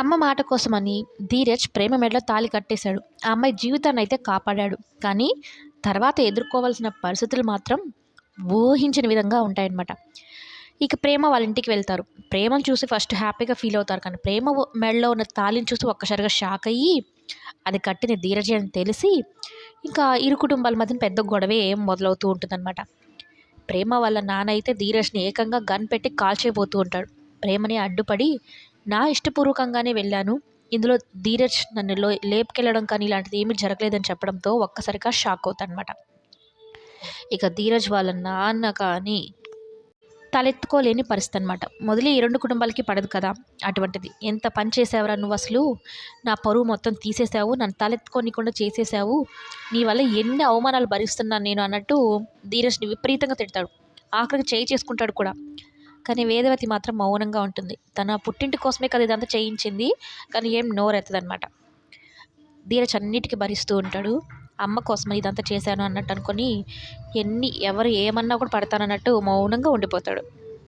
అమ్మ మాట కోసమని ధీరజ్ ప్రేమ మెడలో తాళి కట్టేశాడు. ఆ అమ్మాయి జీవితాన్నయితే కాపాడాడు. కానీ తర్వాత ఎదుర్కోవాల్సిన పరిస్థితులు మాత్రం ఊహించని విధంగా ఉంటాయన్నమాట. ఇక ప్రేమ వాళ్ళ ఇంటికి వెళ్తారు. ప్రేమను చూసి ఫస్ట్ హ్యాపీగా ఫీల్ అవుతారు. కానీ ప్రేమ మెడలో ఉన్న తాళిని చూసి ఒక్కసారిగా షాక్ అయ్యి అది కట్టిన ధీరజే అని తెలిసి ఇంకా ఇరు కుటుంబాల మధ్యన పెద్ద గొడవే మొదలవుతూ ఉంటుందన్నమాట. ప్రేమ వాళ్ళ నాన్న అయితే ధీరజ్ని ఏకంగా గన్ పెట్టి కాల్చేయబోతూ ఉంటాడు. ప్రేమని అడ్డుపడి నా ఇష్టపూర్వకంగానే వెళ్ళాను, ఇందులో ధీరజ్ నన్ను లేపుకెళ్ళడం కానీ ఇలాంటిది ఏమీ జరగలేదని చెప్పడంతో ఒక్కసారిగా షాక్ అవుతాడనమాట. ఇక ధీరజ్ వాళ్ళ నాన్న కానీ తలెత్తుకోలేని పరిస్థితి అనమాట. మొదలు ఈ రెండు కుటుంబాలకి పడదు కదా. అటువంటిది ఎంత పని చేసావురా నువ్వు, అసలు నా పరువు మొత్తం తీసేసావు, నన్ను తలెత్తుకోనికుండా చేసేసావు, నీ వల్ల ఎన్ని అవమానాలు భరిస్తున్నాను నేను అన్నట్టు ధీరజ్ని విపరీతంగా తిడతాడు. ఆఖరికి చేయి చేసుకుంటాడు కూడా. కానీ వేదవతి మాత్రం మౌనంగా ఉంటుంది. తన పుట్టింటి కోసమే కదా ఇదంతా చేయించింది, కానీ ఏం నోరెత్తదనమాట. ధీరజ్ అన్నిటికీ భరిస్తూ ఉంటాడు. అమ్మ కోసమని ఇదంతా చేశాను అన్నట్టు అనుకొని ఎవరు ఏమన్నా కూడా పడతానన్నట్టు మౌనంగా ఉండిపోతాడు.